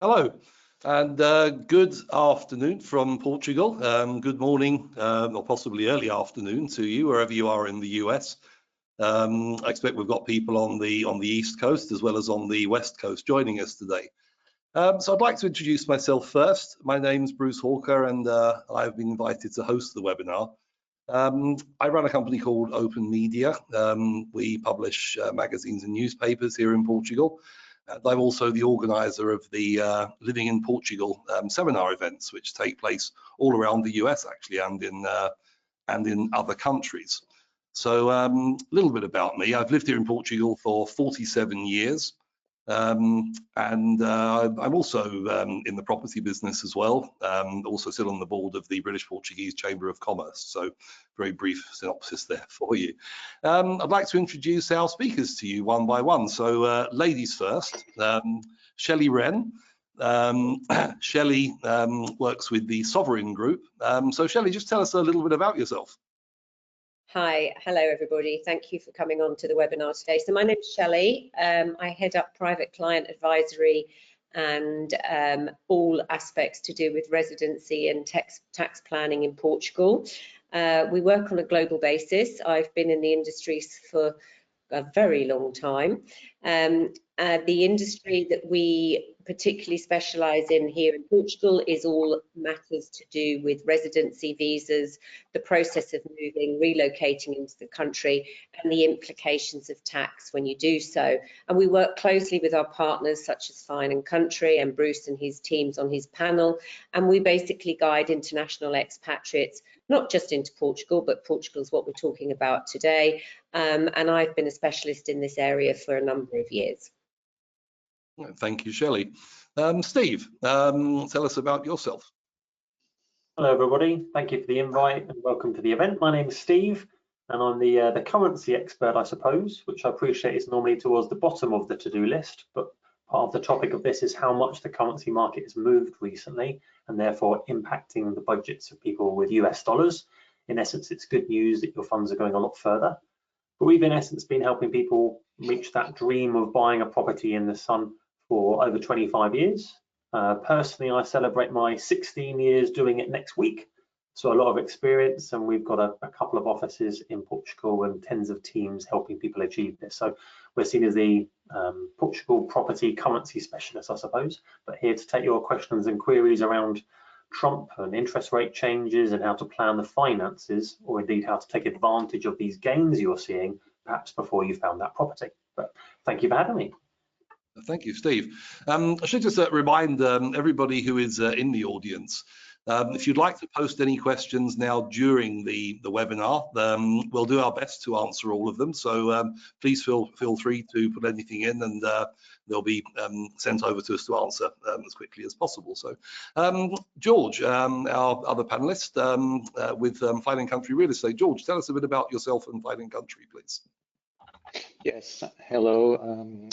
Hello, and good afternoon from Portugal. Good morning, or possibly early afternoon to you, wherever you are in the US. I expect we've got people on the East Coast as well as on the West Coast joining us today. So I'd like to introduce myself first. My name's Bruce Hawker, and I've been invited to host the webinar. I run a company called Open Media. We publish magazines and newspapers here in Portugal. I'm also the organizer of the Living in Portugal seminar events, which take place all around the US actually, and in other countries. So a little bit about me. I've lived here in Portugal for 47 years. I'm also in the property business as well. Also sit on the board of the British Portuguese Chamber of Commerce. So very brief synopsis there for you. I'd like to introduce our speakers to you one by one. So ladies first, Shelley Wren. Shelley works with the Sovereign Group. So Shelley, just tell us a little bit about yourself. Hi, hello everybody. Thank you for coming on to the webinar today. So my name is Shelley. I head up private client advisory and all aspects to do with residency and tax planning in Portugal. We work on a global basis. I've been in the industry for a very long time. The industry that we particularly specialise in here in Portugal is all matters to do with residency visas, the process of moving, relocating into the country, and the implications of tax when you do so. And we work closely with our partners such as Fine & Country and Bruce and his teams on his panel, and we basically guide international expatriates, not just into Portugal, but Portugal is what we're talking about today. And I've been a specialist in this area for a number of years. Thank you, Shelley. Steve, tell us about yourself. Hello, everybody. Thank you for the invite and welcome to the event. My name is Steve, and I'm the currency expert, I suppose, which I appreciate is normally towards the bottom of the to-do list. But part of the topic of this is how much the currency market has moved recently, and therefore impacting the budgets of people with US dollars. In essence, it's good news that your funds are going a lot further. But we've in essence been helping people reach that dream of buying a property in the sun for over 25 years. Personally, I celebrate my 16 years doing it next week. So a lot of experience, and we've got a couple of offices in Portugal and tens of teams helping people achieve this. So we're seen as the Portugal property currency specialist, I suppose, but here to take your questions and queries around Trump and interest rate changes and how to plan the finances, or indeed how to take advantage of these gains you're seeing, perhaps before you found that property. But thank you for having me. Thank you, Steve. I should just remind everybody who is in the audience, if you'd like to post any questions now during the webinar, we'll do our best to answer all of them. So please feel free to put anything in, and they'll be sent over to us to answer as quickly as possible. So George, our other panelist with Fine & Country Real Estate. George, tell us a bit about yourself and Fine & Country, please. Yes, hello.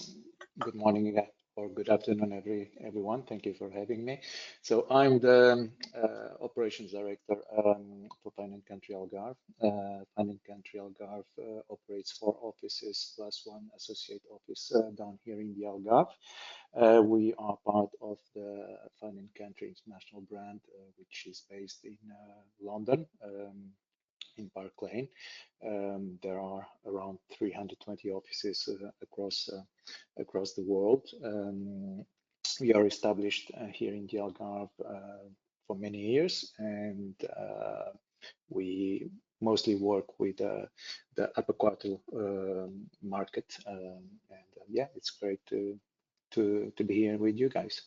Good morning or good afternoon, everyone. Thank you for having me. So I'm the operations director for Fine & Country Algarve. Fine & Country Algarve operates 4 offices plus 1 associate office down here in the Algarve. We are part of the Fine & Country International brand, which is based in London. In Park Lane. There are around 320 offices across the world. We are established here in the Algarve for many years, and we mostly work with the upper quartile market. Yeah, it's great to be here with you guys.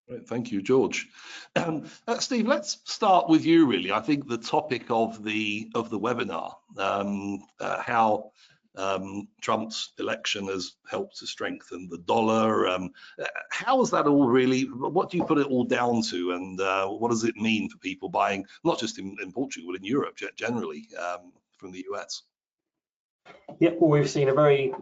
Great, thank you, George. Steve, let's start with you. Really, I think the topic of the webinar, how Trump's election has helped to strengthen the dollar. How is that all really? What do you put it all down to, and what does it mean for people buying, not just in Portugal, but in Europe generally, from the US? Yeah, well, we've seen a very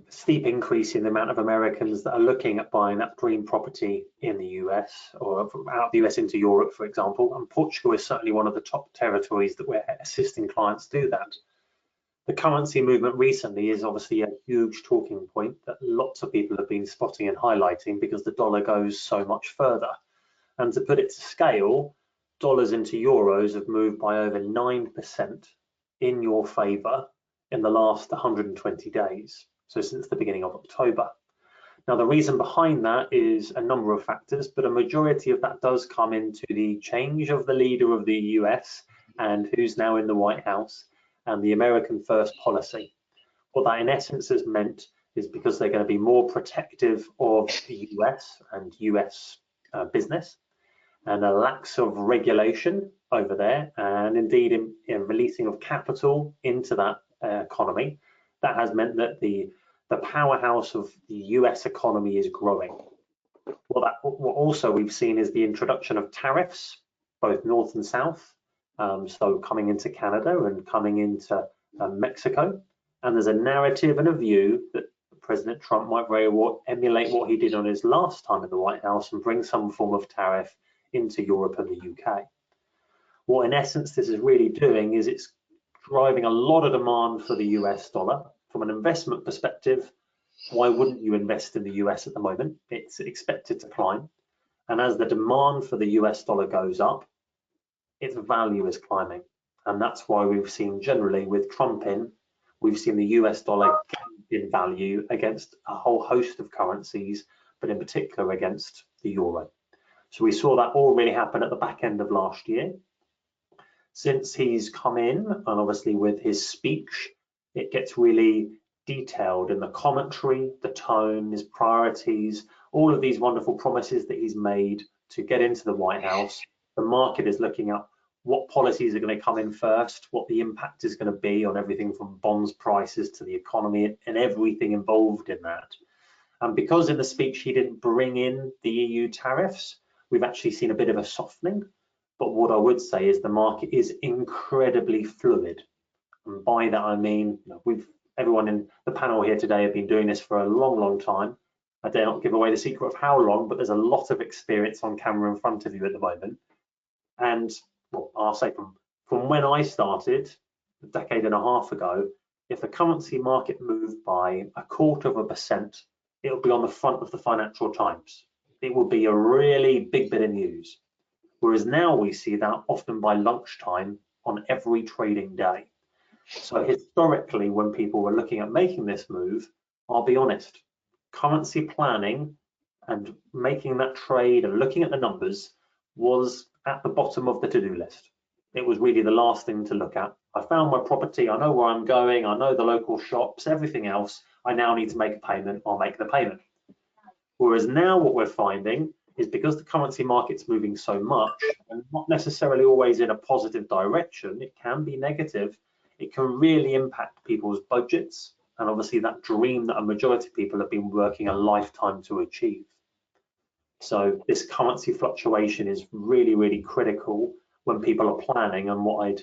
steep increase in the amount of Americans that are looking at buying that dream property in the US, or from out of the US into Europe, for example. And Portugal is certainly one of the top territories that we're assisting clients do that. The currency movement recently is obviously a huge talking point that lots of people have been spotting and highlighting because the dollar goes so much further. And to put it to scale, dollars into euros have moved by over 9% in your favour in the last 120 days, so since the beginning of October. Now, the reason behind that is a number of factors, but a majority of that does come into the change of the leader of the US and who's now in the White House, and the American First policy. What that in essence has meant is because they're going to be more protective of the US and US business, and a lack of regulation over there, and indeed in releasing of capital into that economy, that has meant that the powerhouse of the US economy is growing. What also we've seen is the introduction of tariffs, both north and south, so coming into Canada and coming into Mexico. And there's a narrative and a view that President Trump might very well emulate what he did on his last time in the White House and bring some form of tariff into Europe and the UK. What in essence this is really doing is it's driving a lot of demand for the US dollar. From an investment perspective, why wouldn't you invest in the US at the moment? It's expected to climb. And as the demand for the US dollar goes up, its value is climbing. And that's why we've seen generally with Trump in, we've seen the US dollar in value against a whole host of currencies, but in particular against the euro. So we saw that all really happen at the back end of last year. Since he's come in, and obviously with his speech, it gets really detailed in the commentary, the tone, his priorities, all of these wonderful promises that he's made to get into the White House. The market is looking at what policies are going to come in first, what the impact is going to be on everything from bonds prices to the economy and everything involved in that. And because in the speech he didn't bring in the EU tariffs, we've actually seen a bit of a softening. But what I would say is the market is incredibly fluid. And by that I mean, everyone in the panel here today have been doing this for a long, long time. I dare not give away the secret of how long, but there's a lot of experience on camera in front of you at the moment. And well, I'll say from when I started a decade and a half ago, if the currency market moved by 0.25%, it'll be on the front of the Financial Times. It will be a really big bit of news. Whereas now we see that often by lunchtime on every trading day. So historically, when people were looking at making this move, I'll be honest, currency planning and making that trade and looking at the numbers was at the bottom of the to-do list. It was really the last thing to look at. I found my property, I know where I'm going, I know the local shops, everything else. I now need to make a payment, I'll make the payment. Whereas now what we're finding is because the currency market's moving so much, and not necessarily always in a positive direction, it can be negative, it can really impact people's budgets, and obviously that dream that a majority of people have been working a lifetime to achieve. So this currency fluctuation is really, really critical when people are planning, and what I'd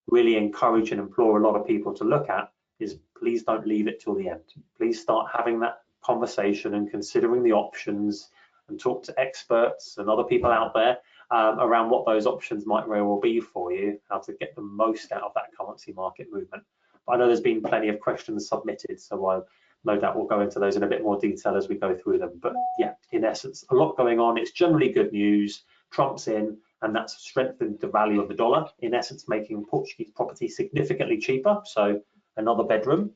really encourage and implore a lot of people to look at is please don't leave it till the end. Please start having that conversation and considering the options, and talk to experts and other people out there around what those options might very well be for you, how to get the most out of that currency market movement. But I know there's been plenty of questions submitted, so I'll no doubt we'll go into those in a bit more detail as we go through them. But yeah, in essence, a lot going on. It's generally good news. Trump's in, and that's strengthened the value of the dollar, in essence making Portuguese property significantly cheaper. So another bedroom,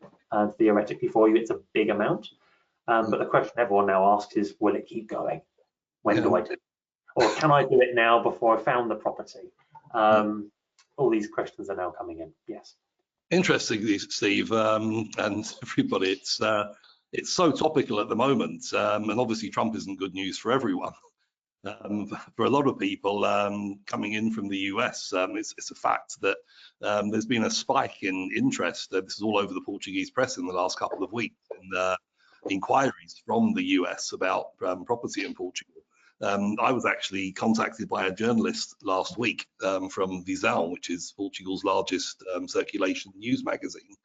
theoretically for you, it's a big amount. But the question everyone now asks is, will it keep going? When do I do it? Or can I do it now before I found the property? All these questions are now coming in, yes. Interesting, Steve, and everybody, it's so topical at the moment, and obviously Trump isn't good news for everyone. For a lot of people coming in from the US, it's a fact that there's been a spike in interest. This is all over the Portuguese press in the last couple of weeks, and inquiries from the US about property in Portugal. I was actually contacted by a journalist last week from Visão, which is Portugal's largest circulation news magazine,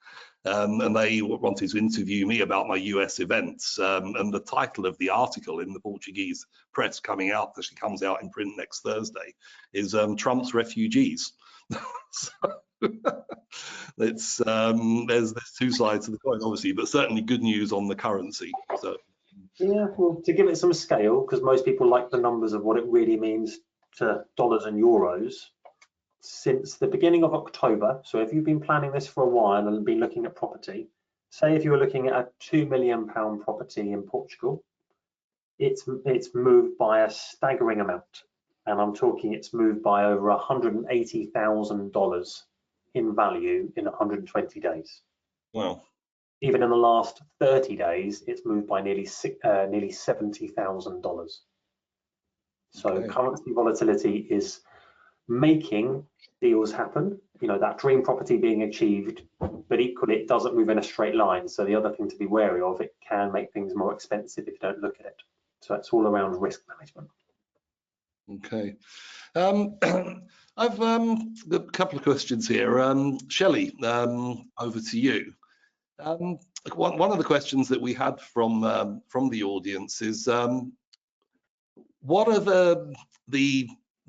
and they wanted to interview me about my US events. And the title of the article in the Portuguese press coming out, actually comes out in print next Thursday, is Trump's Refugees. So It's there's two sides to the coin, obviously, but certainly good news on the currency. So yeah, well, to give it some scale, because most people like the numbers of what it really means to dollars and euros. Since the beginning of October, so if you've been planning this for a while and been looking at property, say if you were looking at a £2 million property in Portugal, it's moved by a staggering amount, and I'm talking it's moved by over $180,000 in value in 120 days. wow. Even in the last 30 days, it's moved by nearly $70,000. So Okay. currency volatility is making deals happen, you know, that dream property being achieved, but equally it doesn't move in a straight line. So the other thing to be wary of, it can make things more expensive if you don't look at it. So it's all around risk management. Okay. I've got a couple of questions here. Shelley, over to you. One of the questions that we had from the audience is, what are the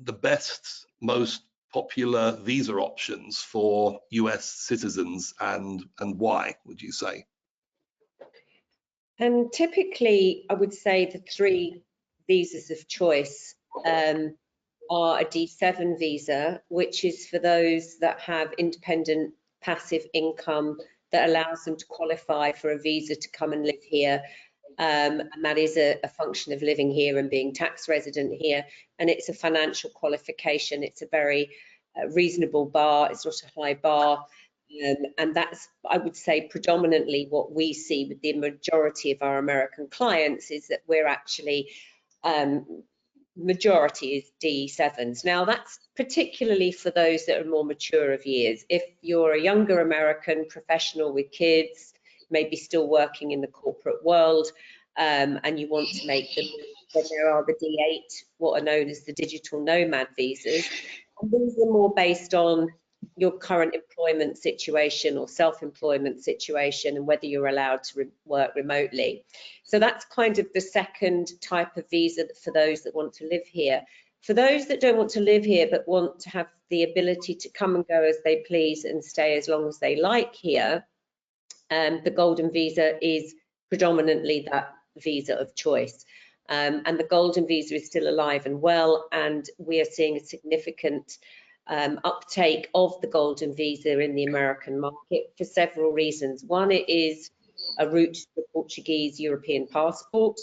best, most popular visa options for US citizens, and why, would you say? And typically, I would say the three visas of choice are a D7 visa, which is for those that have independent passive income that allows them to qualify for a visa to come and live here. And that is a function of living here and being tax resident here. And it's a financial qualification. It's a very reasonable bar. It's not a high bar. And that's, I would say, predominantly what we see with the majority of our American clients, is that we're actually, majority is D7s. Now, that's particularly for those that are more mature of years. If you're a younger American professional with kids, maybe still working in the corporate world, and you want to make them, then there are the D8, what are known as the digital nomad visas. And these are more based on your current employment situation or self-employment situation, and whether you're allowed to work remotely. So that's kind of the second type of visa for those that want to live here. For those that don't want to live here but want to have the ability to come and go as they please and stay as long as they like here, the golden visa is predominantly that visa of choice. And the golden visa is still alive and well, and we are seeing a significant uptake of the golden visa in the American market for several reasons. One, it is a route to the Portuguese European passport.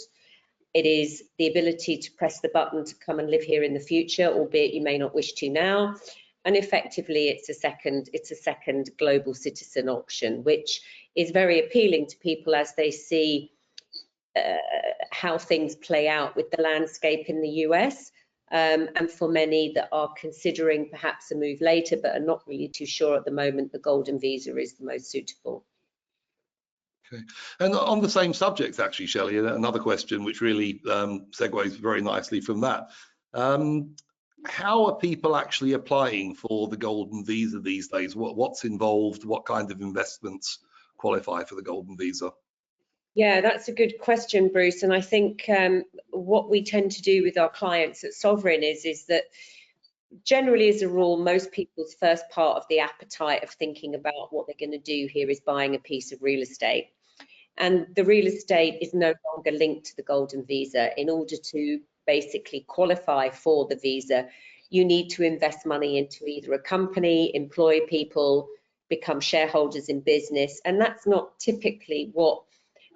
It is the ability to press the button to come and live here in the future, albeit you may not wish to now. And effectively, it's a second global citizen option, which is very appealing to people as they see how things play out with the landscape in the US. And for many that are considering perhaps a move later but are not really too sure at the moment, the golden visa is the most suitable. Okay. And on the same subject, actually, Shelley, another question which really segues very nicely from that. How are people actually applying for the golden visa these days? What's involved? What kind of investments qualify for the golden visa? Yeah, that's a good question, Bruce. And I think what we tend to do with our clients at Sovereign is that generally, as a rule, most people's first part of the appetite of thinking about what they're going to do here is buying a piece of real estate. And the real estate is no longer linked to the golden visa. In order to basically qualify for the visa, you need to invest money into either a company, employ people, become shareholders in business. And that's not typically what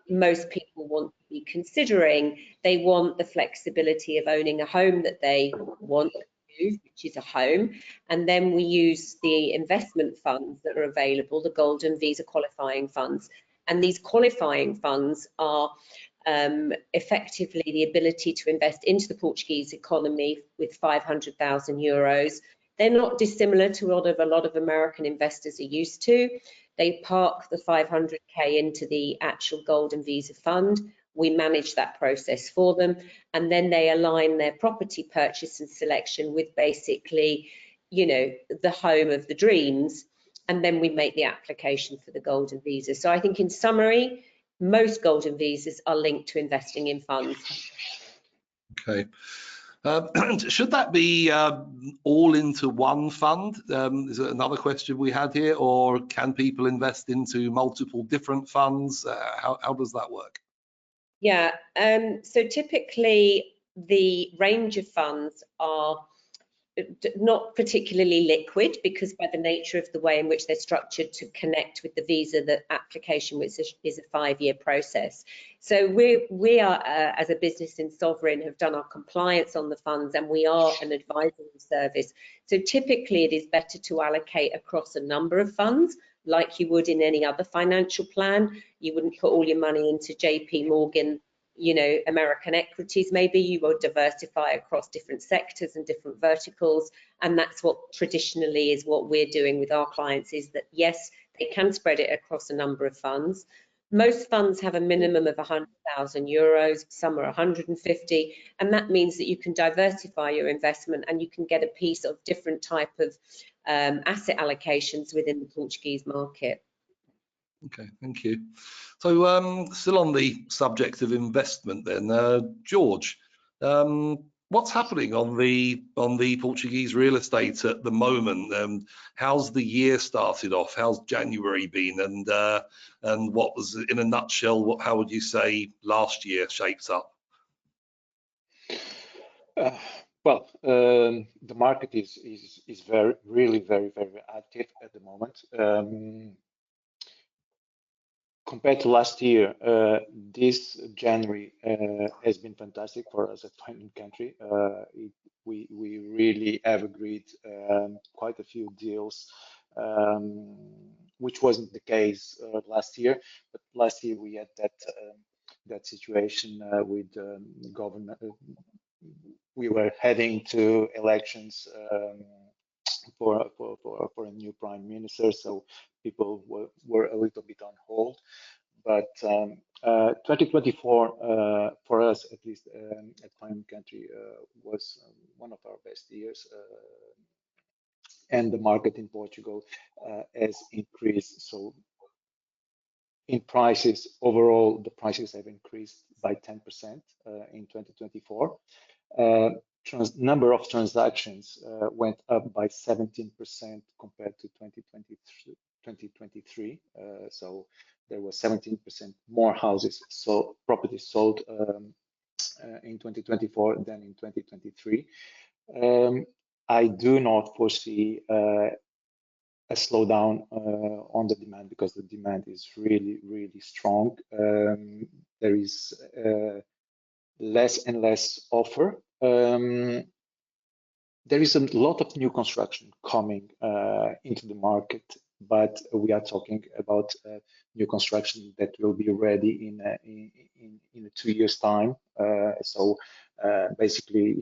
most people want to be considering. They want the flexibility of owning a home that they want to use, which is a home, and then we use the investment funds that are available, the golden visa qualifying funds. And these qualifying funds are effectively the ability to invest into the Portuguese economy with 500,000 euros. They're not dissimilar to what a lot of American investors are used to. They park the 500k into the actual golden visa fund. We manage that process for them, and then they align their property purchase and selection with basically, you know, the home of the dreams, and then we make the application for the golden visa. So I think in summary, most golden visas are linked to investing in funds. Okay. Should that be all into one fund? Is it another question we had here, or can people invest into multiple different funds? How does that work? Yeah, so typically the range of funds are not particularly liquid, because by the nature of the way in which they're structured to connect with the visa, the application, which is a 5-year process. So we are as a business in Sovereign, have done our compliance on the funds, and we are an advisory service. So typically it is better to allocate across a number of funds, like you would in any other financial plan. You wouldn't put all your money into JP Morgan, you know, American equities. Maybe you will diversify across different sectors and different verticals, and that's what traditionally is what we're doing with our clients, is that yes, they can spread it across a number of funds. Most funds have a minimum of 100,000 euros, some are 150, and that means that you can diversify your investment and you can get a piece of different type of asset allocations within the Portuguese market. Okay, thank you. So still on the subject of investment then, George, what's happening on the Portuguese real estate at the moment? How's the year started off? How's January been? And what was, in a nutshell, how would you say last year shapes up? Well, the market is really very active at the moment. Compared to last year, this January has been fantastic for us at Finance Country. We really have agreed quite a few deals, which wasn't the case last year. But last year we had that situation with government. We were heading to elections for a new prime minister, so people were a little bit on hold. But 2024 for us, at least at Finance Country, was one of our best years, and the market in Portugal has increased. So in prices overall, the prices have increased by 10% in 2024. Number of transactions went up by 17% compared to 2023. So there was 17% more houses, so properties sold in 2024 than in 2023. I do not foresee a slowdown on the demand, because the demand is really strong. There is less and less offer. There is a lot of new construction coming into the market, but we are talking about new construction that will be ready in 2 years' time. So basically,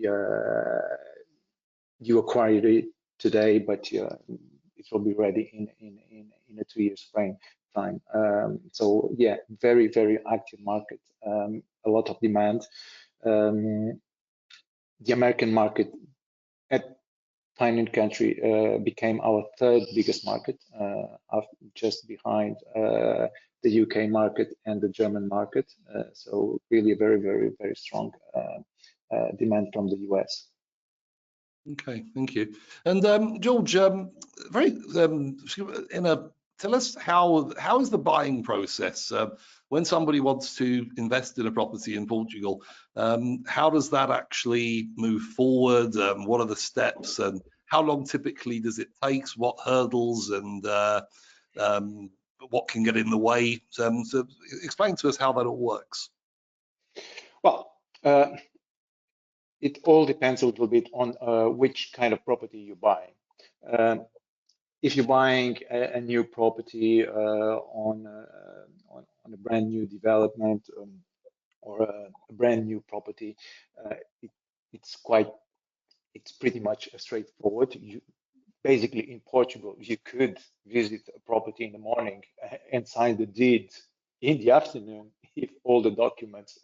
you acquire it today, but it will be ready in a 2 years frame time. So yeah, very active market, a lot of demand. The American market at Finance Country became our third biggest market, just behind the UK market and the German market. So really a very strong demand from the US. Okay, thank you. And George, tell us how is the buying process when somebody wants to invest in a property in Portugal? How does that actually move forward? What are the steps, and how long typically does it take? What hurdles and what can get in the way? So explain to us how that all works. Well, it all depends a little bit on which kind of property you're buying. If you're buying a new property on a brand new development or a brand new property, it's pretty much straightforward. Basically in Portugal, you could visit a property in the morning and sign the deed in the afternoon if all the documents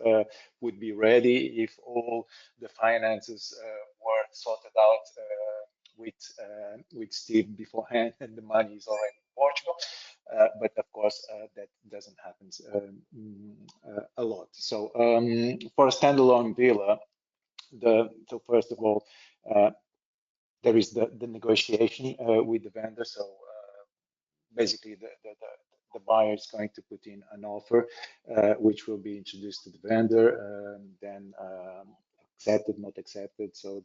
would be ready, if all the finances were sorted out with Steve beforehand and the money is already in Portugal. But of course, that doesn't happen a lot. So for a standalone villa, So first of all, there is the negotiation with the vendor. So basically, the buyer is going to put in an offer, which will be introduced to the vendor, then accepted, not accepted. So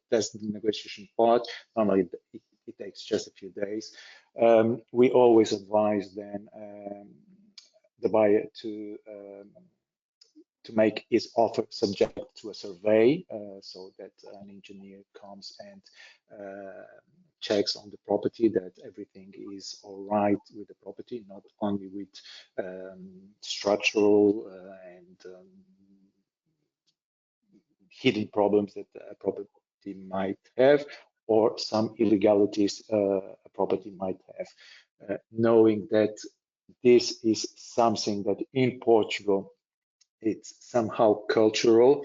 that's the negotiation part. Normally, it takes just a few days. We always advise then the buyer to make his offer subject to a survey, so that an engineer comes and checks on the property that everything is all right with the property, not only with structural and hidden problems that a property might have, or some illegalities a property might have. Knowing that this is something that in Portugal it's somehow cultural.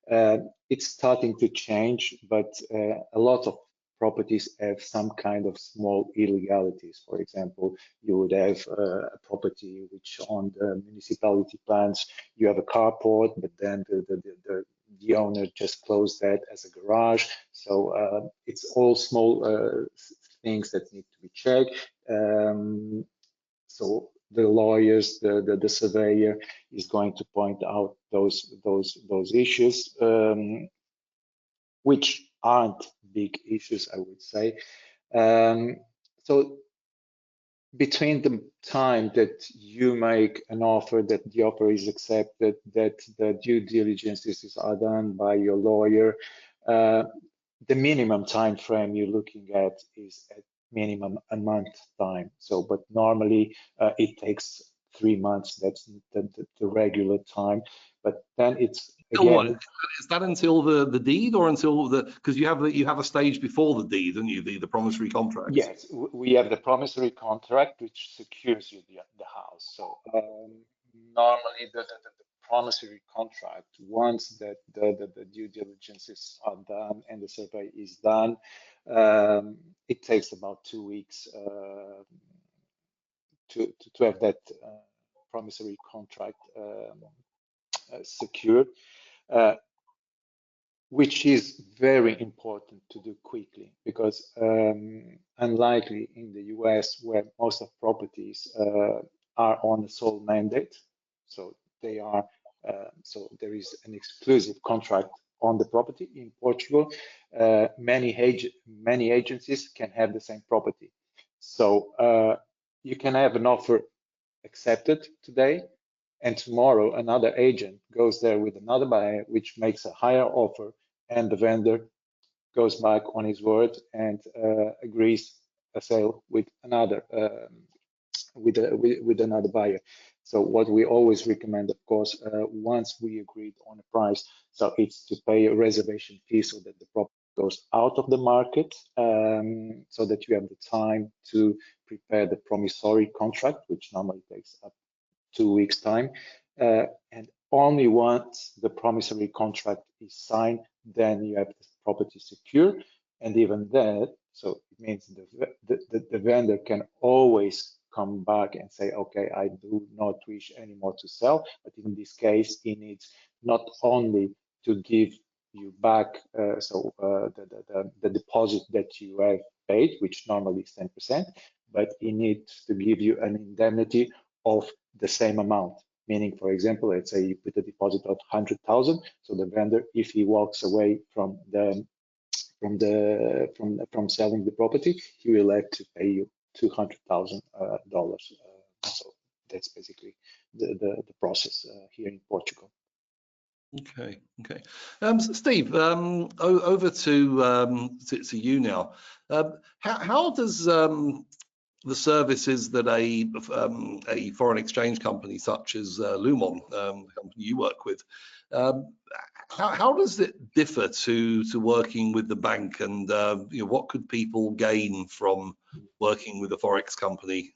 It's starting to change, but a lot of properties have some kind of small illegalities. For example, you would have a property which on the municipality plans, you have a carport, but then the owner just closed that as a garage. So it's all small things that need to be checked. So the lawyers, the surveyor is going to point out those issues, which aren't big issues, I would say. So between the time that you make an offer, that the offer is accepted, that the due diligences are done by your lawyer, the minimum time frame you're looking at is at minimum a month time. So, but normally it takes 3 months. That's the regular time. But then it's again. Is that until the deed, or until because you have a stage before the deed, don't you? The promissory contract. Yes, we have the promissory contract which secures you the house. So normally the promissory contract, once that the due diligences are done and the survey is done, it takes about 2 weeks to have that promissory contract secured, which is very important to do quickly, because unlikely in the US, where most of properties are on a sole mandate, so they are so there is an exclusive contract on the property. In Portugal, many agencies can have the same property, so you can have an offer accepted today, and tomorrow another agent goes there with another buyer which makes a higher offer, and the vendor goes back on his word and agrees a sale with another with another buyer. So what we always recommend, of course, once we agreed on a price, so it's to pay a reservation fee so that the property goes out of the market, so that you have the time to prepare the promissory contract, which normally takes up 2 weeks time, and only once the promissory contract is signed, then you have the property secure. And even that, so it means the vendor can always come back and say, okay, I do not wish anymore to sell. But in this case, he needs not only to give you back the deposit that you have paid, which normally is 10%, but he needs to give you an indemnity of the same amount. Meaning, for example, let's say you put a deposit of 100,000, so the vendor, if he walks away from selling the property, he will have to pay you $200,000. So that's basically the process here in Portugal. Okay. Steve, over to you now. How does the services that a foreign exchange company such as Lumon, the company you work with, how does it differ to working with the bank, and what could people gain from working with a forex company,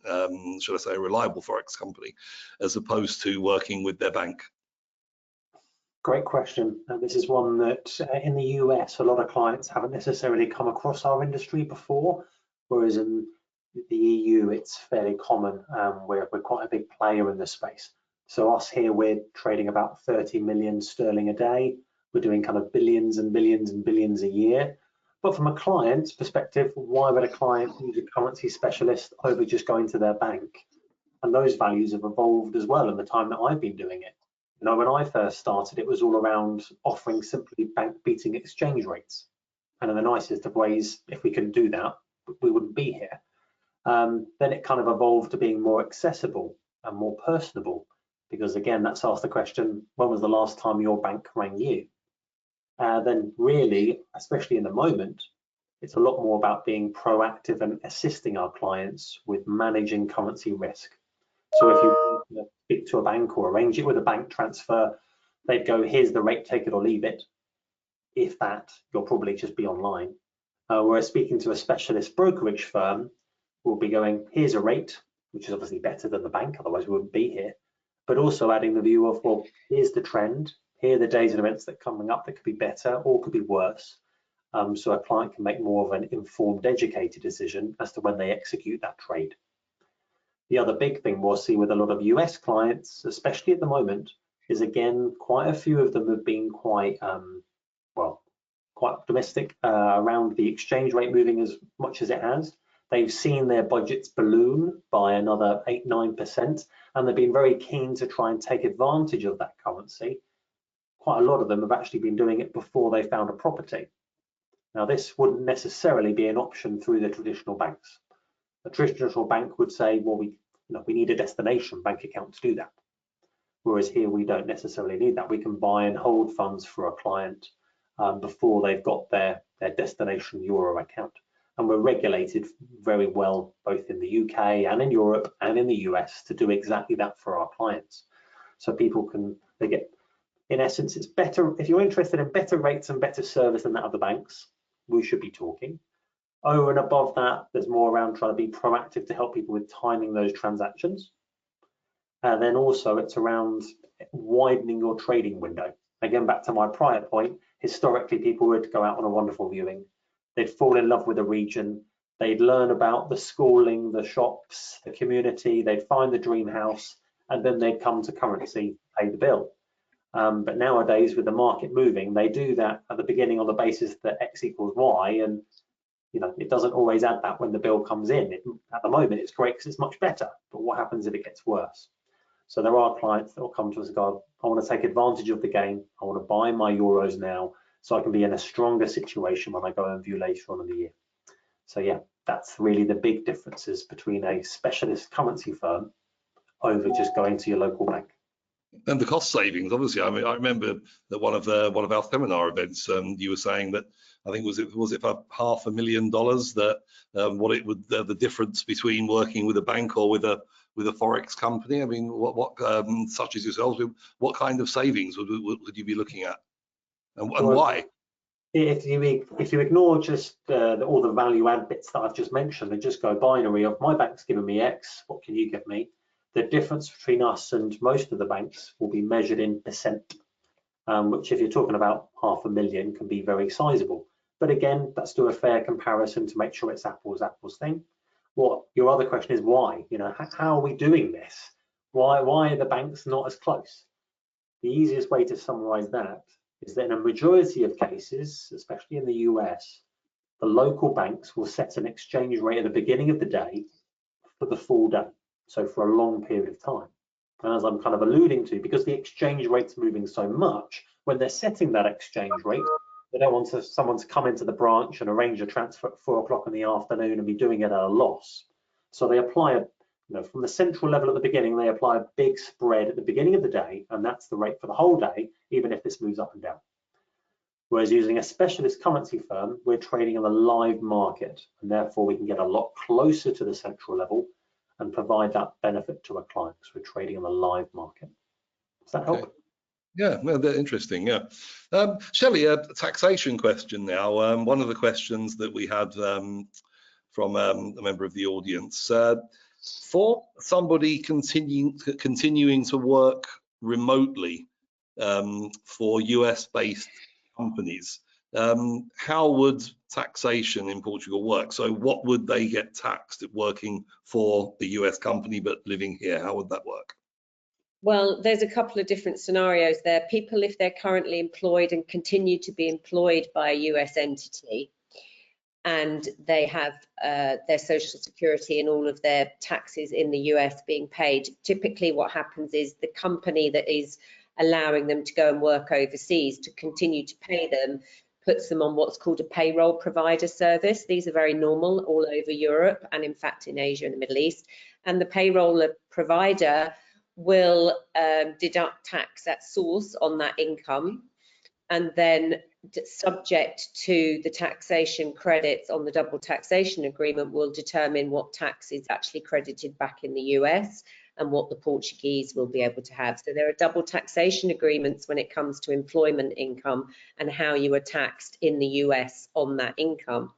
should I say a reliable forex company, as opposed to working with their bank? Great question. This is one that in the US, a lot of clients haven't necessarily come across our industry before, whereas in the EU, it's fairly common. We're quite a big player in this space. So us here, we're trading about 30 million sterling a day. We're doing kind of billions and billions and billions a year. But from a client's perspective, why would a client use a currency specialist over just going to their bank? And those values have evolved as well in the time that I've been doing it. You know, when I first started, it was all around offering simply bank beating exchange rates. And in the nicest of ways, if we couldn't do that, we wouldn't be here. Then it kind of evolved to being more accessible and more personable, because again, that's asked the question, when was the last time your bank rang you? Then really, especially in the moment, it's a lot more about being proactive and assisting our clients with managing currency risk. So if you speak to a bank or arrange it with a bank transfer, they'd go, here's the rate, take it or leave it. If that, you'll probably just be online. Whereas speaking to a specialist brokerage firm, we'll be going, here's a rate, which is obviously better than the bank, otherwise we wouldn't be here. But also adding the view of, well, here's the trend, here are the days and events that are coming up that could be better or could be worse. So a client can make more of an informed, educated decision as to when they execute that trade. The other big thing we'll see with a lot of US clients, especially at the moment, is again, quite a few of them have been quite, quite optimistic around the exchange rate moving as much as it has. They've seen their budgets balloon by another 8–9%, and they've been very keen to try and take advantage of that currency. Quite a lot of them have actually been doing it before they found a property. Now, this wouldn't necessarily be an option through the traditional banks. A traditional bank would say, well, we need a destination bank account to do that. Whereas here, we don't necessarily need that. We can buy and hold funds for a client before they've got their destination euro account. And we're regulated very well, both in the UK and in Europe and in the US, to do exactly that for our clients. So people they get, in essence, it's better, if you're interested in better rates and better service than the other banks, we should be talking. Over and above that, there's more around trying to be proactive to help people with timing those transactions. And then also it's around widening your trading window. Again, back to my prior point, historically people would go out on a wonderful viewing. They'd fall in love with a region. They'd learn about the schooling, the shops, the community. They'd find the dream house, and then they'd come to currency, pay the bill. But nowadays, with the market moving, they do that at the beginning on the basis that X equals Y, and it doesn't always add that when the bill comes in. At the moment, it's great because it's much better, but what happens if it gets worse? So there are clients that will come to us and go, I want to take advantage of the game. I want to buy my euros now so I can be in a stronger situation when I go and view later on in the year. So yeah, that's really the big differences between a specialist currency firm over just going to your local bank. And the cost savings, obviously. I mean, I remember that one of our seminar events, you were saying that, I think was it for $500,000 that what it would the difference between working with a bank or with a forex company. I mean, what such as yourselves, what kind of savings would you be looking at, and why? If you ignore just all the value add bits that I've just mentioned and just go binary of my bank's giving me X, what can you give me? The difference between us and most of the banks will be measured in percent, which if you're talking about $500,000 can be very sizable. But again, let's do a fair comparison to make sure it's apples thing. What your other question is, why? How are we doing this? Why are the banks not as close? The easiest way to summarize that is that in a majority of cases, especially in the US, the local banks will set an exchange rate at the beginning of the day for the full day. So for a long period of time. And as I'm kind of alluding to, because the exchange rate's moving so much, when they're setting that exchange rate, they don't want someone to come into the branch and arrange a transfer at 4 o'clock in the afternoon and be doing it at a loss. So they apply from the central level at the beginning, they apply a big spread at the beginning of the day, and that's the rate for the whole day, even if this moves up and down. Whereas using a specialist currency firm, we're trading in the live market, and therefore we can get a lot closer to the central level and provide that benefit to our clients. We're trading on the live market. Does that help? Okay. Yeah, well, they're interesting. Yeah, Shelley, a taxation question now. One of the questions that we had from a member of the audience, for somebody continuing to work remotely for US-based companies, how would taxation in Portugal work? So what would they get taxed if working for the US company but living here? How would that work? Well, there's a couple of different scenarios there. People, if they're currently employed and continue to be employed by a US entity, and they have their social security and all of their taxes in the US being paid, typically what happens is the company that is allowing them to go and work overseas to continue to pay them puts them on what's called a payroll provider service. These are very normal all over Europe and in fact in Asia and the Middle East. And the payroll provider will deduct tax at source on that income, and then subject to the taxation credits on the double taxation agreement will determine what tax is actually credited back in the US and what the Portuguese will be able to have. So there are double taxation agreements when it comes to employment income and how you are taxed in the US on that income.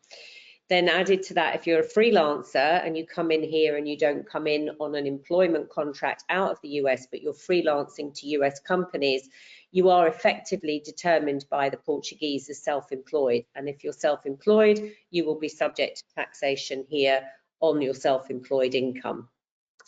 Then added to that, if you're a freelancer and you come in here and you don't come in on an employment contract out of the US, but you're freelancing to US companies, you are effectively determined by the Portuguese as self-employed. And if you're self-employed, you will be subject to taxation here on your self-employed income.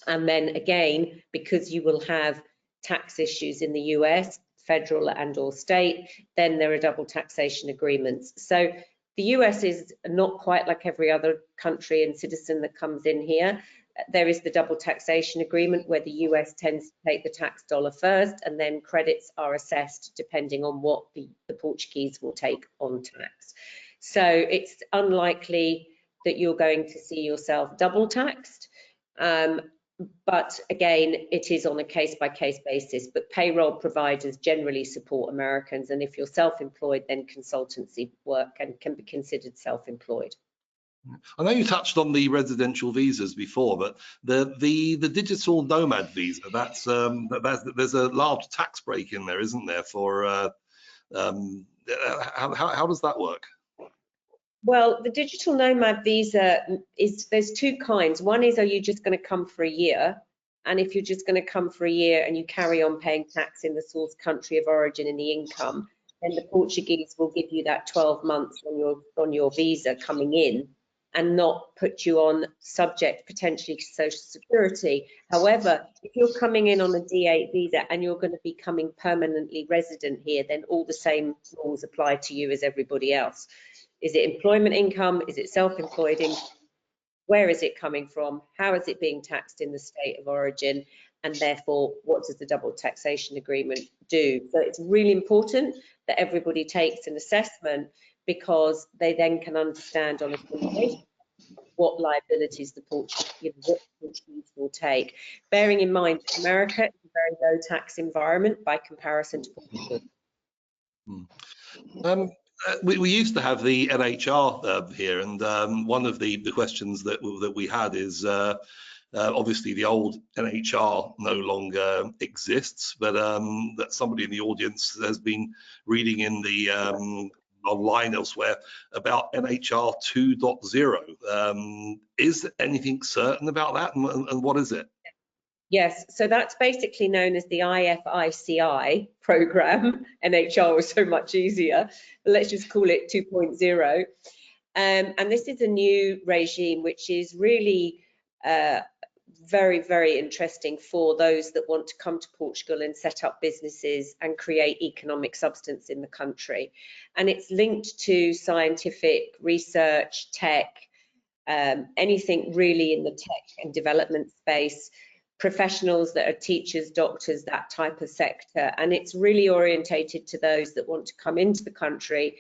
And then again, because you will have tax issues in the US, federal and or state, then there are double taxation agreements. So the US is not quite like every other country and citizen that comes in here. There is the double taxation agreement where the US tends to take the tax dollar first, and then credits are assessed depending on what the Portuguese will take on tax. So it's unlikely that you're going to see yourself double taxed. But again, it is on a case-by-case basis, but payroll providers generally support Americans, and if you're self-employed, then consultancy work can be considered self-employed. I know you touched on the residential visas before, but the digital nomad visa, there's a large tax break in there, isn't there? For how does that work? Well, the digital nomad visa there's two kinds. One is, are you just going to come for a year? And if you're just going to come for a year and you carry on paying tax in the source country of origin in the income, then the Portuguese will give you that 12 months on your visa coming in and not put you on subject potentially to social security. However, if you're coming in on a D8 visa and you're going to be becoming permanently resident here, then all the same rules apply to you as everybody else. Is it employment income? Is it self-employed income? Where is it coming from? How is it being taxed in the state of origin? And therefore, what does the double taxation agreement do? So it's really important that everybody takes an assessment, because they then can understand on a basis what liabilities the Portuguese will take. Bearing in mind that America is a very low tax environment by comparison to Portugal. We used to have the NHR here, and one of the questions that we had is obviously the old NHR no longer exists, but that somebody in the audience has been reading in the online elsewhere about NHR 2.0. Is anything certain about that, and what is it? Yes, so that's basically known as the IFICI program. NHR was so much easier, but let's just call it 2.0. And this is a new regime which is really very, very interesting for those that want to come to Portugal and set up businesses and create economic substance in the country. And it's linked to scientific research, tech, anything really in the tech and development space, professionals that are teachers, doctors, that type of sector. And it's really orientated to those that want to come into the country,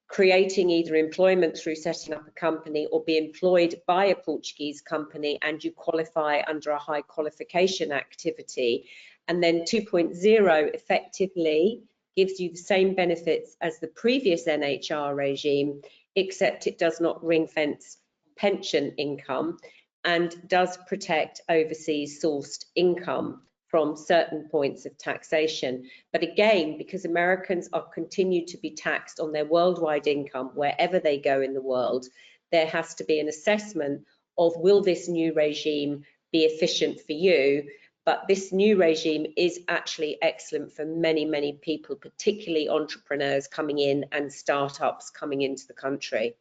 creating either employment through setting up a company or be employed by a Portuguese company, and you qualify under a high qualification activity. And then 2.0 effectively gives you the same benefits as the previous NHR regime, except it does not ring fence pension income and does protect overseas sourced income from certain points of taxation. But again, because Americans are continued to be taxed on their worldwide income wherever they go in the world, there has to be an assessment of, will this new regime be efficient for you? But this new regime is actually excellent for many, many people, particularly entrepreneurs coming in and startups coming into the country.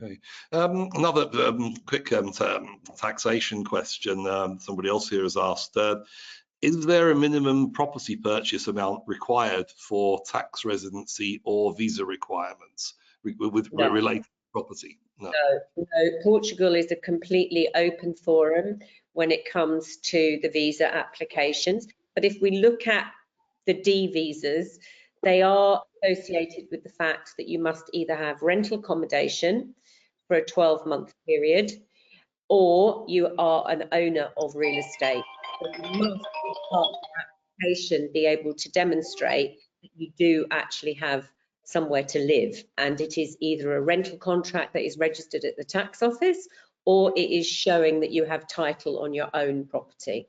Okay. Another quick taxation question somebody else here has asked. is there a minimum property purchase amount required for tax residency or visa requirements with No. related property? No. No, Portugal is a completely open forum when it comes to the visa applications. But if we look at the D visas, they are associated with the fact that you must either have rental accommodation for a 12-month period, or you are an owner of real estate. So you must, as part of your application, be able to demonstrate that you do actually have somewhere to live, and it is either a rental contract that is registered at the tax office, or it is showing that you have title on your own property.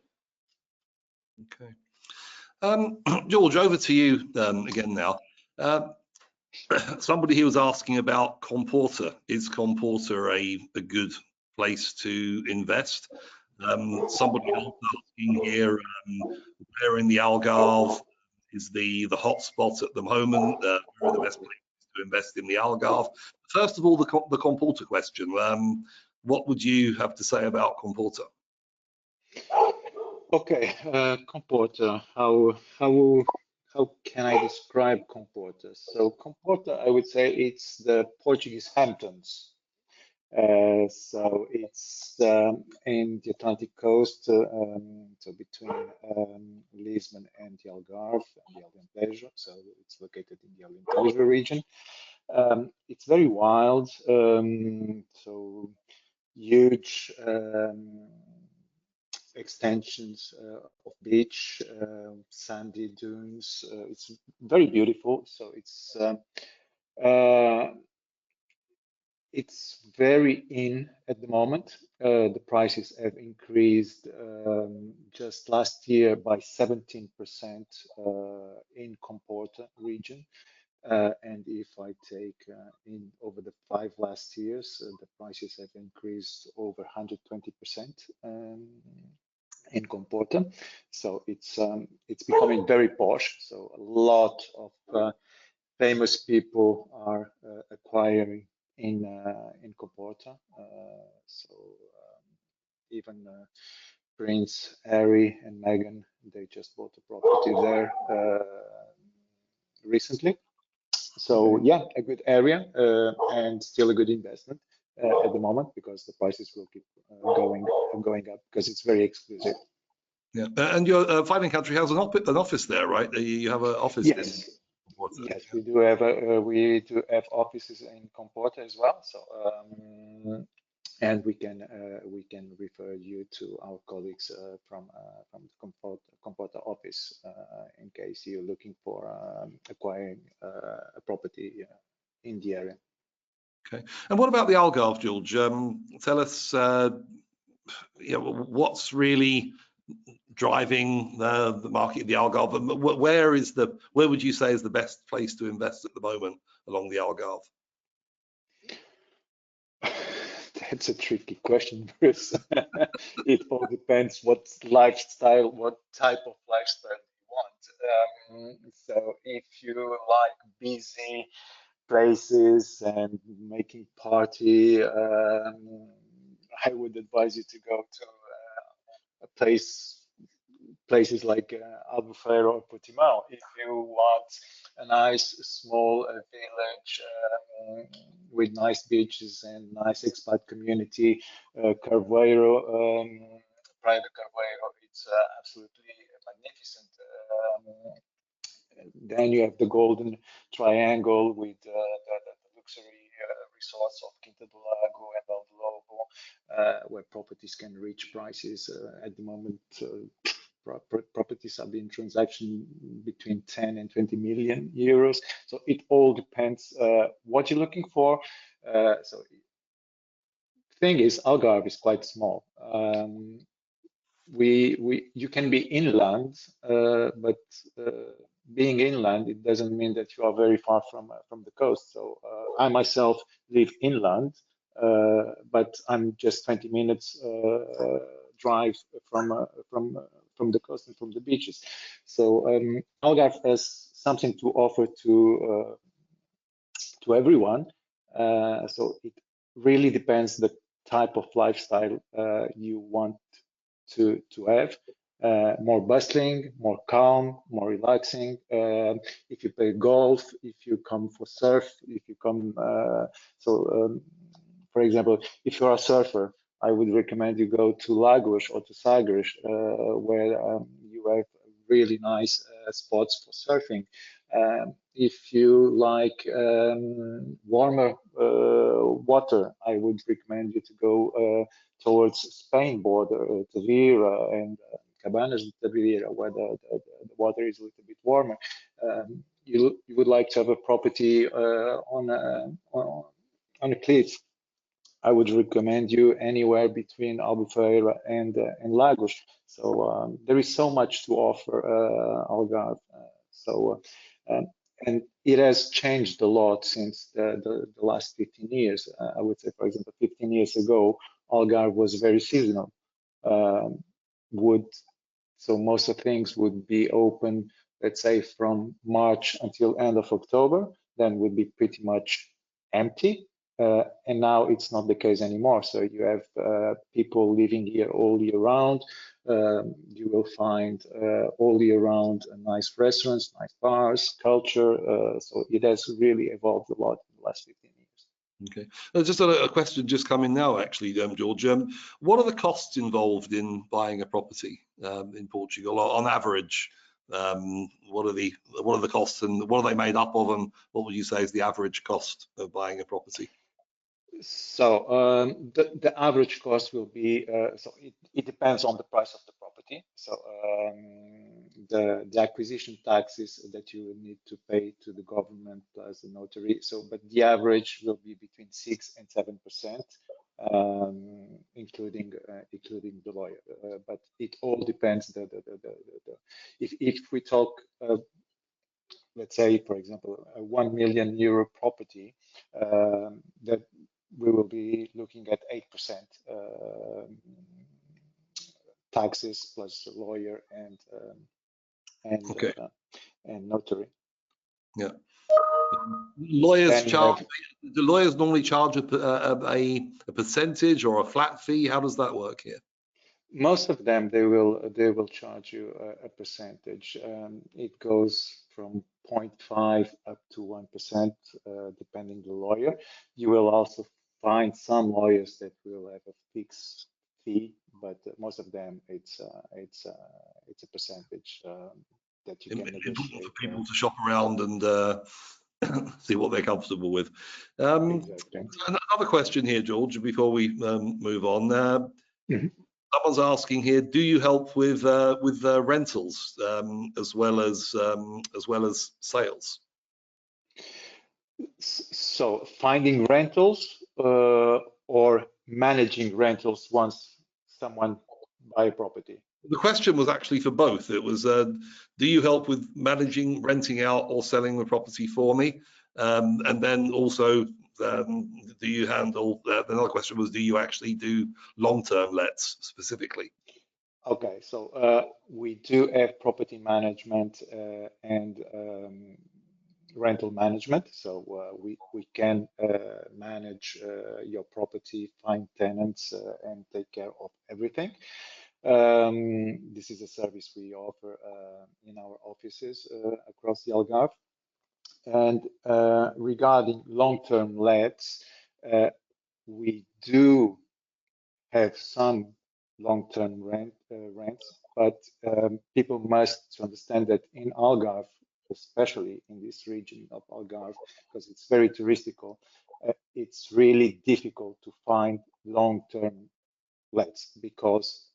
Okay. George, over to you again now. Somebody here was asking about Comporta. Is Comporta a good place to invest? Somebody else asking here, where in the Algarve is the hot spot at the moment? Where are the best places to invest in the Algarve? First of all, the Comporta question. What would you have to say about Comporta? Okay, Comporta. How can I describe Comporta? So Comporta, I would say it's the Portuguese Hamptons. So it's in the Atlantic coast, so between Lisbon and the Algarve and the Alentejo. So it's located in the Alentejo region. It's very wild, so huge extensions of beach, sandy dunes. It's very beautiful. So it's very in at the moment. The prices have increased just last year by 17% in Comporta region. And if I take in over the 5 last years, the prices have increased over 120% in Comporta. So it's becoming very posh. So a lot of famous people are acquiring in Comporta. Even Prince Harry and Meghan, they just bought a property there recently. So yeah, a good area and still a good investment at the moment, because the prices will keep going up because it's very exclusive. Yeah, and your Fighting Country has an office there, right? You have an office. Yes. Yes, we do have offices in Comporta as well. So and we can refer you to our colleagues from the Comporta office in case you're looking for acquiring a property in the area. Okay. And what about the Algarve, George? Tell us, what's really driving the market of the Algarve? Where would you say is the best place to invest at the moment along the Algarve? That's a tricky question, Bruce. It all depends what type of lifestyle you want. So if you like busy places and making party, I would advise you to go to places like Albufeira or Portimão. If you want a nice small village with nice beaches and nice expat community, Carveiro, Praia de Carveiro, it's absolutely magnificent. Then you have the Golden Triangle with the luxury resorts of Quinta do Lago and Alto Lobo, where properties can reach prices at the moment. Properties are being transacted between 10 and 20 million euros. So it all depends what you're looking for. So the thing is, Algarve is quite small. You can be inland, but being inland, it doesn't mean that you are very far from the coast. So I myself live inland, but I'm just 20 minutes drive from the coast and from the beaches. So Algarve has something to offer to everyone. So it really depends the type of lifestyle you want to have. more bustling, more calm, more relaxing. If you play golf, if you come for surf, if you come, for example, if you're a surfer, I would recommend you go to Lagos or to Sagres, where you have really nice spots for surfing. If you like warmer water, I would recommend you to go towards Spain border, Tavira and Cabanas de Tavira, where the water is a little bit warmer. You would like to have a property on a cliff. I would recommend you anywhere between Albufeira and Lagos. So there is so much to offer Algarve. And it has changed a lot since the last 15 years. I would say, for example, 15 years ago, Algarve was very seasonal. So most of things would be open, let's say, from March until end of October, then would be pretty much empty. And now it's not the case anymore. So you have people living here all year round. You will find all year round nice restaurants, nice bars, culture. So it has really evolved a lot in the last 15 years. Okay, just a question just coming now, actually, George. What are the costs involved in buying a property in Portugal on average? What are the costs, and what are they made up of, and what would you say is the average cost of buying a property? So the average cost will be, so it depends on the price of the property. So the acquisition taxes that you need to pay to the government plus the notary. So, but the average will be between 6 and 7%, including the lawyer. But it all depends. If we talk, let's say, for example, a €1 million property, that we will be looking at 8% taxes plus lawyer and Okay. And notary. Yeah. Lawyers charge. Do lawyers normally charge a percentage or a flat fee? How does that work here? Most of them, they will charge you a percentage. It goes from 0.5 up to 1%, depending the lawyer. You will also find some lawyers that will have a fixed fee, but most of them it's a percentage that you can negotiate. For people to shop around and see what they're comfortable with. Exactly. Another question here, George, before we move on. Someone's asking here: do you help with rentals as well as sales? So finding rentals or managing rentals once someone buy a property? The question was actually for both. It was, do you help with managing, renting out, or selling the property for me? And then also, do you handle? Another question was, do you actually do long-term lets specifically? Okay, so we do have property management and rental management. So we can manage your property, find tenants, and take care of everything. This is a service we offer in our offices across the Algarve. And regarding long-term lets, we do have some long-term rents, but people must understand that in Algarve, especially in this region of Algarve, because it's very touristical, it's really difficult to find long-term lets because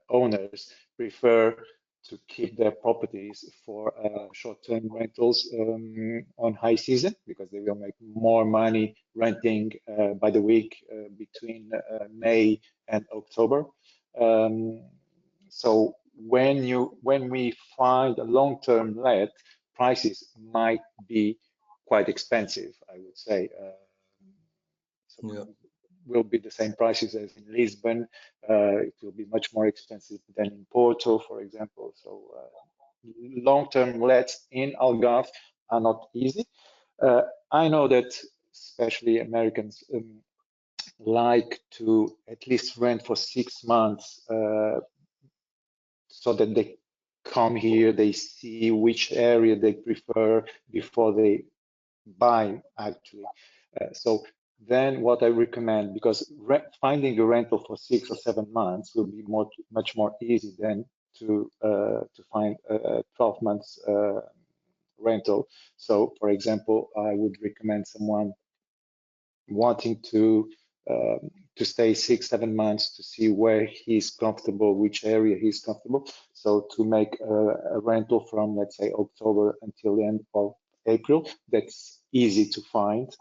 owners prefer to keep their properties for short-term rentals on high season because they will make more money renting by the week between May and October. So when we find a long-term let, prices might be quite expensive, I would say. Will be the same prices as in Lisbon. It will be much more expensive than in Porto, for example. So long-term lets in Algarve are not easy. I know that especially Americans like to at least rent for 6 months so that they come here, they see which area they prefer before they buy actually. So then what I recommend, because finding a rental for 6 or 7 months will be much more easy than to find a 12 months rental. So for example, I would recommend someone wanting to stay 6-7 months to see where he's comfortable, which area he's comfortable. So to make a rental from, let's say, October until the end of April, that's easy to find,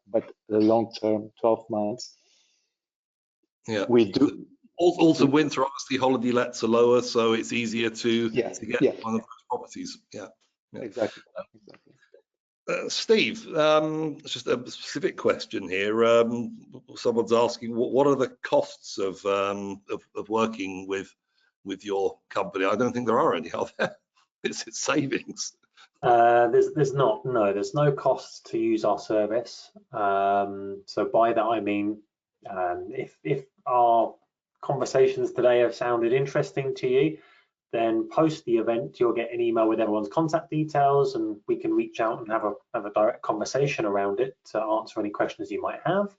but the long term, 12 months, yeah, we do. Also, winter, obviously, holiday lets are lower, so it's easier to get one of those properties. Yeah. Exactly. Steve, it's just a specific question here. Someone's asking, what are the costs of working with your company? I don't think there are any, are there? It's savings. There's no costs to use our service. So by that I mean, if our conversations today have sounded interesting to you, then post the event you'll get an email with everyone's contact details, and we can reach out and have a direct conversation around it to answer any questions you might have.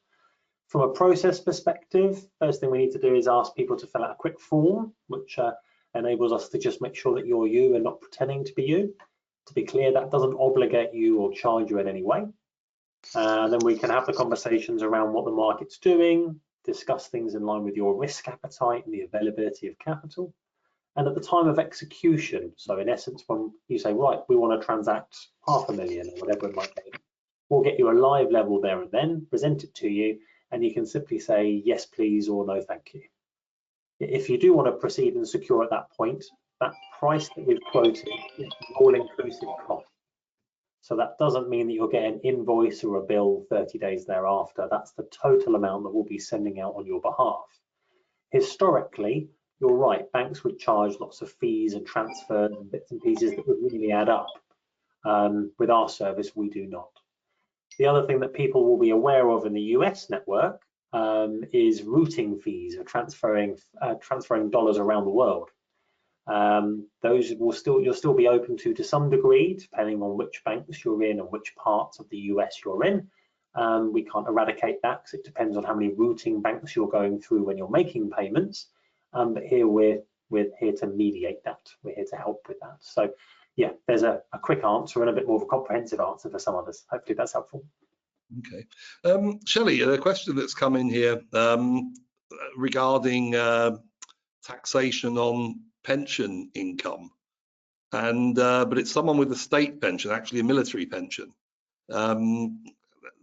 From a process perspective, first thing we need to do is ask people to fill out a quick form, which enables us to just make sure that you're you and not pretending to be you. To be clear, that doesn't obligate you or charge you in any way. Then we can have the conversations around what the market's doing, discuss things in line with your risk appetite and the availability of capital. And at the time of execution, so in essence, when you say, right, we want to transact $500,000 or whatever it might be, we'll get you a live level there and then, present it to you, and you can simply say, yes, please, or no, thank you. If you do want to proceed and secure at that point, that price that we've quoted is all-inclusive cost. So that doesn't mean that you'll get an invoice or a bill 30 days thereafter. That's the total amount that we'll be sending out on your behalf. Historically, you're right, banks would charge lots of fees and transfers and bits and pieces that would really add up. With our service, we do not. The other thing that people will be aware of in the US network is routing fees or transferring dollars around the world. Those will you'll still be open to some degree, depending on which banks you're in and which parts of the US you're in. We can't eradicate that because it depends on how many routing banks you're going through when you're making payments. But here we're here to mediate that. We're here to help with that. So yeah, there's a quick answer and a bit more of a comprehensive answer for some others. Hopefully that's helpful. Okay. Shelley, a question that's come in here regarding taxation on pension income, and but it's someone with a state pension, actually a military pension.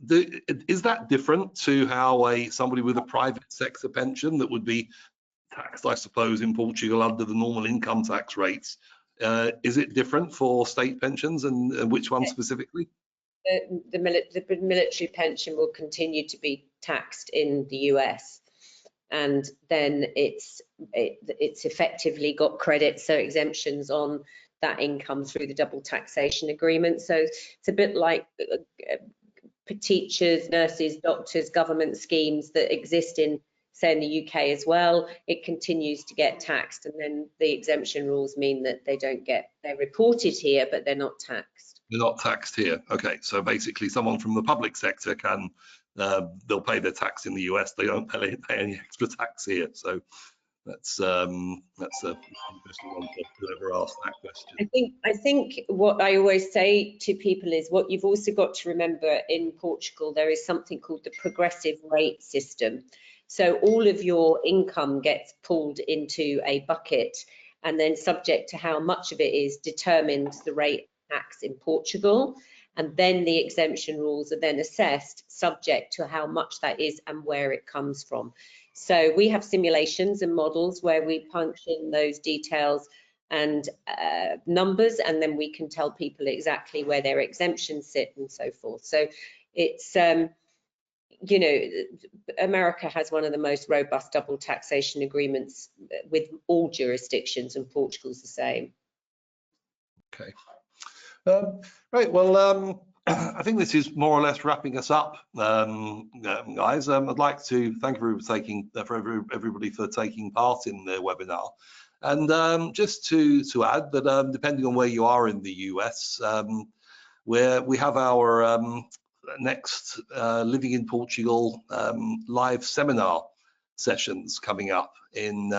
Is that different to how somebody with a private sector pension that would be taxed, I suppose, in Portugal under the normal income tax rates? Is it different for state pensions, and which one specifically? The military pension will continue to be taxed in the US, and then it's effectively got credits, so exemptions on that income through the double taxation agreement. So it's a bit like teachers, nurses, doctors, government schemes that exist in, say, in the UK as well. It continues to get taxed, and then the exemption rules mean that they're reported here, but they're not taxed. They're not taxed here. Okay, so basically someone from the public sector can, they'll pay their tax in the US, they don't pay any extra tax here. So that's an interesting one for whoever asked that question. I think what I always say to people is, what you've also got to remember, in Portugal there is something called the progressive rate system. So all of your income gets pulled into a bucket, and then subject to how much of it is determines the rate of tax in Portugal, and then the exemption rules are then assessed subject to how much that is and where it comes from. So we have simulations and models where we punch in those details and numbers, and then we can tell people exactly where their exemptions sit and so forth. So it's you know, America has one of the most robust double taxation agreements with all jurisdictions, and Portugal's the same. Okay. Right. Well, I think this is more or less wrapping us up, guys. I'd like to thank you for everybody for taking part in the webinar. And just to add that depending on where you are in the US, where we have our next Living in Portugal live seminar sessions coming up in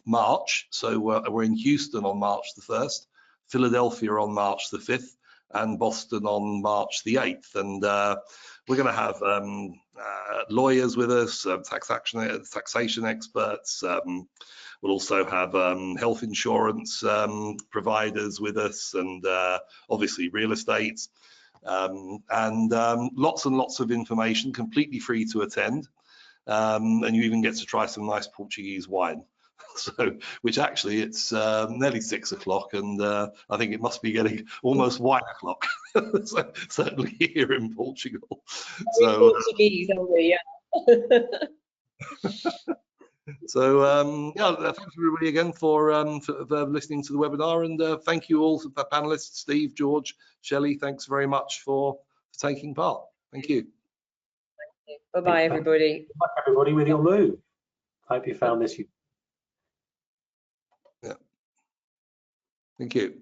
March. So we're in Houston on March the 1st, Philadelphia on March the 5th, and Boston on March the 8th. And we're going to have lawyers with us, taxation experts. We'll also have health insurance providers with us, and obviously real estate, and lots and lots of information, completely free to attend. And you even get to try some nice Portuguese wine. So, which actually it's nearly 6 o'clock, and I think it must be getting almost wine o'clock. So, certainly here in Portugal. So Portuguese, aren't we? Yeah. So yeah, thanks everybody again for listening to the webinar, and thank you all to the panelists, Steve, George, Shelley. Thanks very much for taking part. Thank you. Bye-bye, everybody. Good luck, everybody, with your move. Hope you found this useful. Yeah. Thank you.